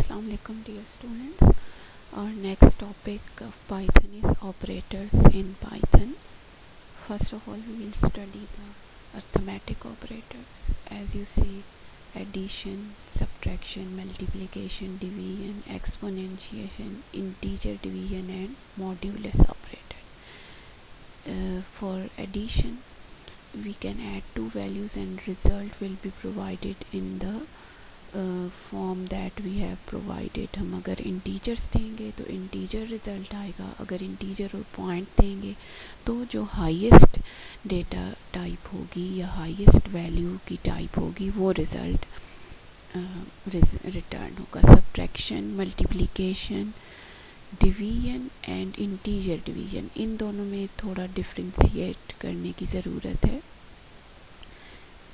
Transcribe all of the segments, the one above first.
Assalamu alaikum dear students. Our next topic of Python is operators in Python. First of all, we will study the arithmetic operators. As you see, addition, subtraction, multiplication, division, exponentiation, integer division and modulus operator. For addition, we can add two values and result will be provided in the form that we have provided. हम अगर integers देंगे तो integer result आएगा, अगर integer और point देंगे तो जो हाईएस्ट डेटा टाइप होगी या हाईएस्ट वैल्यू की टाइप होगी वो रिज़ल्ट रिटर्न होगा. Subtraction, multiplication, division and integer division, इन दोनों में थोड़ा डिफ्रेंशिएट करने की ज़रूरत है.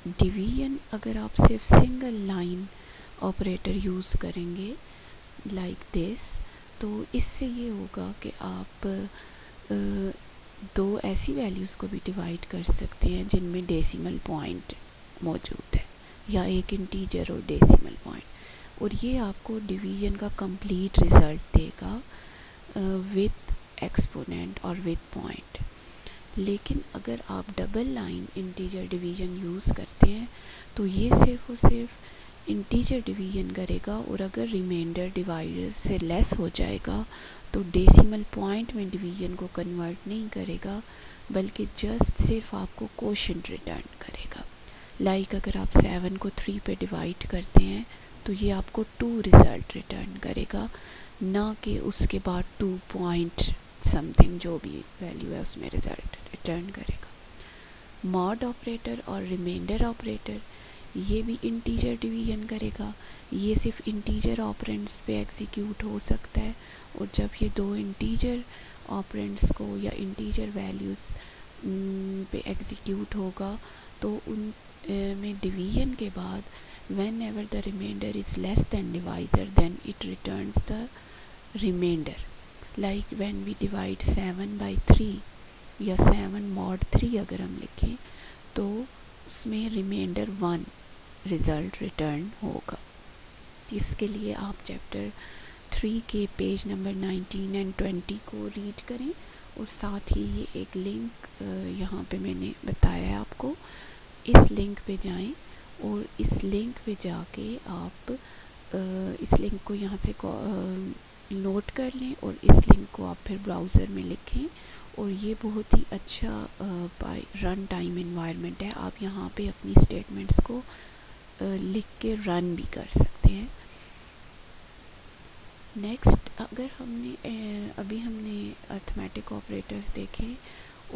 डिवीजन अगर आप सिर्फ सिंगल लाइन ऑपरेटर यूज़ करेंगे लाइक दिस, तो इससे ये होगा कि आप दो ऐसी वैल्यूज़ को भी डिवाइड कर सकते हैं जिनमें डेसिमल पॉइंट मौजूद है, या एक इंटीजर और डेसिमल पॉइंट, और ये आपको डिवीजन का कंप्लीट रिज़ल्ट देगा विथ एक्सपोनेंट और विथ पॉइंट. लेकिन अगर आप double line integer division use करते हैं तो ये सिर्फ और सिर्फ इंटीजर डिवीजन करेगा, और अगर रिमाइंडर डिवाइडर से लेस हो जाएगा तो डेसिमल पॉइंट में डिवीजन को कन्वर्ट नहीं करेगा, बल्कि जस्ट सिर्फ आपको कोशेंट रिटर्न करेगा. लाइक अगर आप 7 को 3 पे डिवाइड करते हैं तो ये आपको 2 रिज़ल्ट रिटर्न करेगा, ना कि उसके बाद 2 पॉइंट समथिंग जो भी वैल्यू है उसमें रिज़ल्ट रिटर्न करेगा. मॉड ऑपरेटर और रिमाइंडर ऑपरेटर ये भी इंटीजर डिवीजन करेगा. ये सिर्फ इंटीजर ऑपरेंड्स पे एग्जीक्यूट हो सकता है, और जब ये दो इंटीजर ऑपरेंड्स को या इंटीजर वैल्यूज़ पे एग्जीक्यूट होगा तो उन में डिवीजन के बाद whenever the remainder is less than divisor then it returns the remainder. Like when we divide 7 by 3 या 7 mod 3 अगर हम लिखें तो उसमें रिमाइंडर 1 रिज़ल्ट रिटर्न होगा. इसके लिए आप चैप्टर 3 के पेज नंबर 19 एंड 20 को रीड करें, और साथ ही ये एक लिंक यहाँ पे मैंने बताया है आपको, इस लिंक पे जाएं और इस लिंक पे जाके आप इस लिंक को यहाँ से नोट कर लें और इस लिंक को आप फिर ब्राउज़र में लिखें. और ये बहुत ही अच्छा रन टाइम एनवायरनमेंट है. आप यहाँ पे अपनी स्टेटमेंट्स को लिख के रन भी कर सकते हैं. नेक्स्ट, अगर अभी हमने अर्थमेटिक ऑपरेटर्स देखे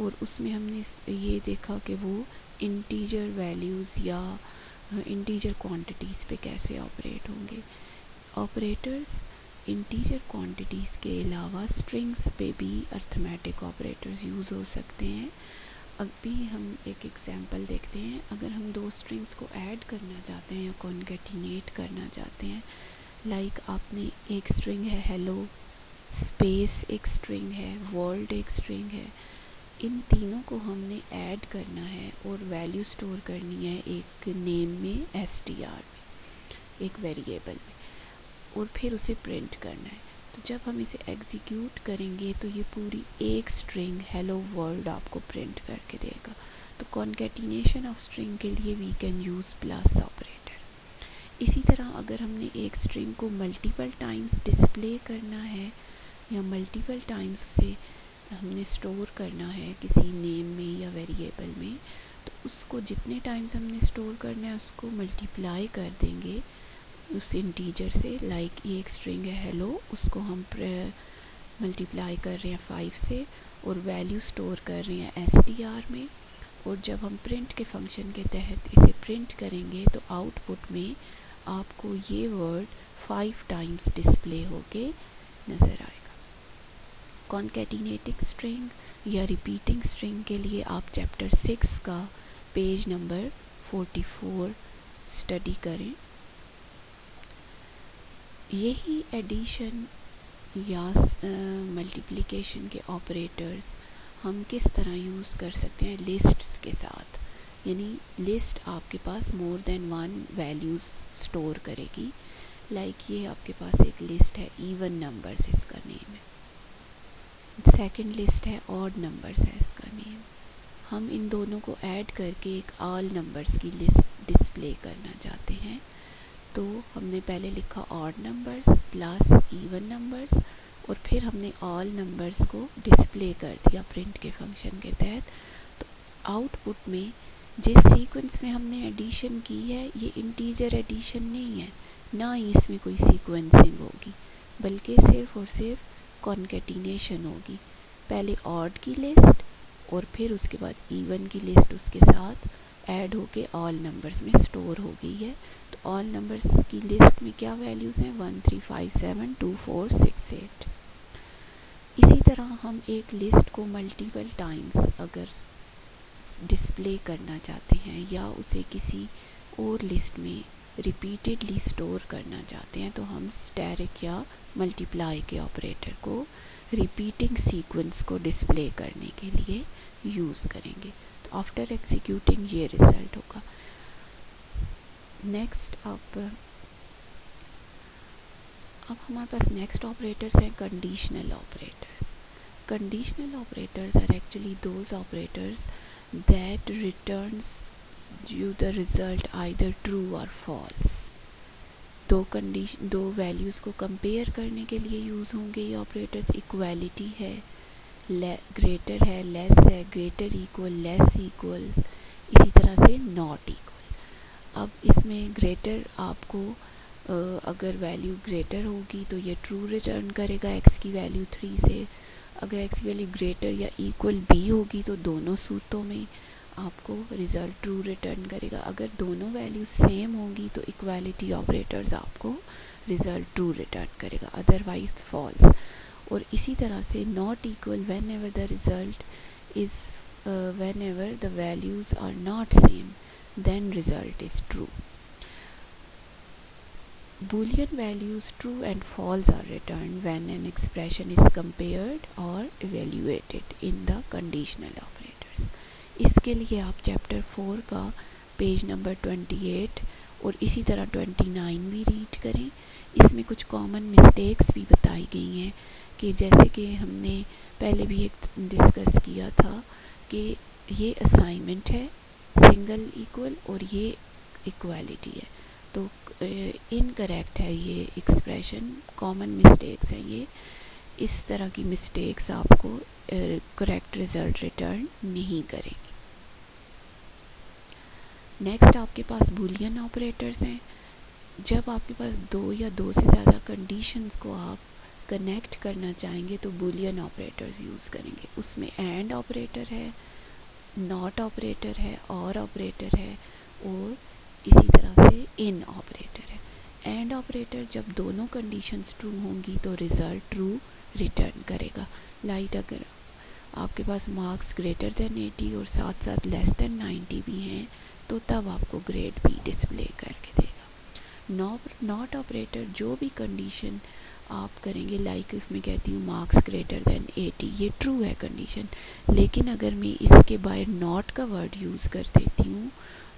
और उसमें हमने ये देखा कि वो इंटीजर वैल्यूज़ या इंटीजर क्वांटिटीज़ पे कैसे ऑपरेट होंगे. ऑपरेटर्स इंटीजर क्वांटिटीज़ के अलावा स्ट्रिंग्स पे भी अर्थमेटिक ऑपरेटर्स यूज़ हो सकते हैं. अभी हम एक एग्जांपल देखते हैं. अगर हम दो स्ट्रिंग्स को ऐड करना चाहते हैं या कॉन्कैटिनेट करना चाहते हैं, लाइक आपने एक स्ट्रिंग है हेलो, स्पेस एक स्ट्रिंग है, वर्ल्ड एक स्ट्रिंग है, इन तीनों को हमने ऐड करना है और वैल्यू स्टोर करनी है एक नेम में, str में, एक वेरिएबल में, और फिर उसे प्रिंट करना है. तो जब हम इसे एग्जीक्यूट करेंगे तो ये पूरी एक स्ट्रिंग हेलो वर्ल्ड आपको प्रिंट करके देगा. तो कॉन्कैटिनेशन ऑफ स्ट्रिंग के लिए we can use plus operator. इसी तरह अगर हमने एक स्ट्रिंग को मल्टीपल टाइम्स डिस्प्ले करना है या मल्टीपल टाइम्स उसे हमने स्टोर करना है किसी नेम में या वेरिएबल में, तो उसको जितने टाइम्स हमने स्टोर करना है उसको मल्टीप्लाई कर देंगे उस इंटीजर से. लाइक ये एक स्ट्रिंग है हेलो, उसको हम मल्टीप्लाई कर रहे हैं 5 से और वैल्यू स्टोर कर रहे हैं str में, और जब हम प्रिंट के फंक्शन के तहत इसे प्रिंट करेंगे तो आउटपुट में आपको ये वर्ड 5 टाइम्स डिस्प्ले होके नज़र आएगा. कॉन्कैटिनेटिंग स्ट्रिंग या रिपीटिंग स्ट्रिंग के लिए आप चैप्टर 6 का पेज नंबर 44 स्टडी करें. यही एडिशन या मल्टीप्लिकेशन के ऑपरेटर्स हम किस तरह यूज़ कर सकते हैं लिस्ट्स के साथ. यानी लिस्ट आपके पास मोर देन 1 वैल्यूज़ स्टोर करेगी, लाइक ये आपके पास एक लिस्ट है इवन नंबर्स, इसका नेम है। सेकंड लिस्ट है ऑड नंबर्स है, इसका नेम। हम इन दोनों को ऐड करके एक ऑल नंबर्स की लिस्ट डिस्प्ले करना चाहते हैं। तो हमने पहले लिखा odd numbers plus even numbers, और फिर हमने ऑल नंबर्स को डिस्प्ले कर दिया प्रिंट के फंक्शन के तहत। तो आउटपुट में जिस सीक्वेंस में हमने एडिशन की है ये इंटीजर एडिशन नहीं है, ना ही इसमें कोई सीक्वेंसिंग होगी, बल्कि सिर्फ और सिर्फ कॉन्केटिनेशन होगी। पहले ऑड की लिस्ट और फिर उसके बाद इवन की लिस्ट उसके साथ ऐड होके ऑल नंबर्स में स्टोर हो गई है। तो ऑल नंबर्स की लिस्ट में क्या वैल्यूज़ हैं, 1 3 5 7 2 4 6 8। इसी तरह हम एक लिस्ट को मल्टीपल टाइम्स अगर डिस्प्ले करना चाहते हैं या उसे किसी और लिस्ट में रिपीटेडली स्टोर करना चाहते हैं, तो हम स्टैरिक या मल्टीप्लाई के ऑपरेटर को रिपीटिंग सीक्वेंस को डिस्प्ले करने के लिए यूज़ करेंगे। तो आफ्टर एग्जीक्यूटिंग ये रिजल्ट होगा। नेक्स्ट अब हमारे पास नेक्स्ट ऑपरेटर्स हैं conditional operators. Conditional operators are actually those operators that returns you the result either true or false। दो वैल्यूज़ को कंपेयर करने के लिए यूज़ होंगे ये ऑपरेटर्स। इक्वालिटी है, ग्रेटर है, लेस है, ग्रेटर इक्वल, लेस इक्वल, इसी तरह से नॉट इक्वल। अब इसमें ग्रेटर आपको अगर वैल्यू ग्रेटर होगी तो ये ट्रू रिटर्न करेगा x की वैल्यू 3 से। अगर x की वैल्यू ग्रेटर या इक्वल b होगी तो दोनों सूरतों में आपको रिज़ल्ट ट्रू रिटर्न करेगा। अगर दोनों वैल्यू सेम होंगी तो इक्वालिटी ऑपरेटर्स आपको रिज़ल्ट ट्रू रिटर्न करेगा, अदरवाइज फॉल्स। और इसी तरह से not equal whenever the result is whenever the values are not same then result is true. Boolean values true and false are returned when an expression is compared or evaluated in the conditional operators। इसके लिए आप chapter 4 का page number 28 और इसी तरह 29 भी read करें। इसमें कुछ कॉमन मिस्टेक्स भी बताई गई हैं कि जैसे कि हमने पहले भी एक डिस्कस किया था कि ये असाइनमेंट है सिंगल इक्वल और ये इक्वालिटी है, तो इनकरेक्ट है ये एक्सप्रेशन, कॉमन मिस्टेक्स हैं ये। इस तरह की मिस्टेक्स आपको करेक्ट रिजल्ट रिटर्न नहीं करेंगी। नेक्स्ट आपके पास बूलियन ऑपरेटर्स हैं। जब आपके पास दो या दो से ज़्यादा कंडीशंस को आप कनेक्ट करना चाहेंगे तो बूलियन ऑपरेटर्स यूज़ करेंगे। उसमें एंड ऑपरेटर है, नॉट ऑपरेटर है, और ऑपरेटर है, और इसी तरह से इन ऑपरेटर है। एंड ऑपरेटर जब दोनों कंडीशंस ट्रू होंगी तो रिज़ल्ट ट्रू रिटर्न करेगा। लाइक अगर आपके पास मार्क्स ग्रेटर देन 80 और साथ साथ लेस देन 90 भी हैं तो तब आपको ग्रेड भी डिस्प्ले करके देगा। नॉट ऑपरेटर जो भी कंडीशन आप करेंगे, लाइक इफ मैं कहती हूँ मार्क्स ग्रेटर देन 80, ये ट्रू है कंडीशन, लेकिन अगर मैं इसके बाहर नॉट का वर्ड यूज़ कर देती हूँ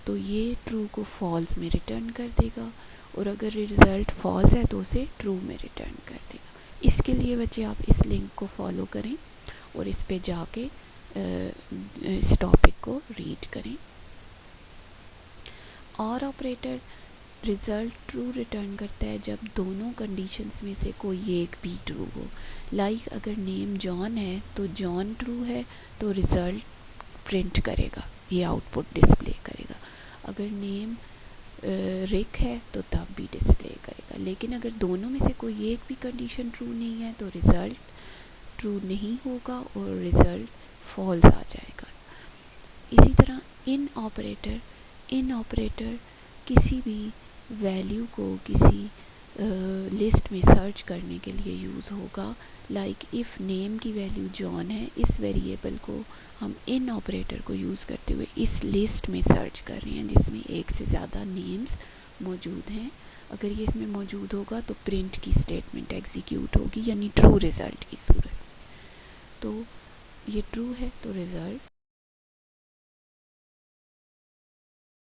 तो ये ट्रू को फॉल्स में रिटर्न कर देगा, और अगर रिज़ल्ट फॉल्स है तो उसे ट्रू में रिटर्न कर देगा। इसके लिए बच्चे आप इस लिंक को फॉलो करें और इस पे जाके इस टॉपिक को रीड करें। और ऑपरेटर रिज़ल्ट ट्रू रिटर्न करता है जब दोनों कंडीशंस में से कोई एक भी ट्रू हो। लाइक अगर नेम जॉन है तो जॉन ट्रू है तो रिज़ल्ट प्रिंट करेगा, ये आउटपुट डिस्प्ले करेगा। अगर नेम रिक है तो तब भी डिस्प्ले करेगा। लेकिन अगर दोनों में से कोई एक भी कंडीशन ट्रू नहीं है तो रिज़ल्ट ट्रू नहीं होगा और रिज़ल्ट फॉल्स आ जाएगा। इसी तरह इन ऑपरेटर किसी भी वैल्यू को किसी लिस्ट में सर्च करने के लिए यूज़ होगा। लाइक इफ़ नेम की वैल्यू जॉन है, इस वेरिएबल को हम इन ऑपरेटर को यूज़ करते हुए इस लिस्ट में सर्च कर रहे हैं जिसमें एक से ज़्यादा नेम्स मौजूद हैं। अगर ये इसमें मौजूद होगा तो प्रिंट की स्टेटमेंट एग्जीक्यूट होगी, यानी ट्रू रिज़ल्ट की सूरत। तो ये ट्रू है तो रिज़ल्ट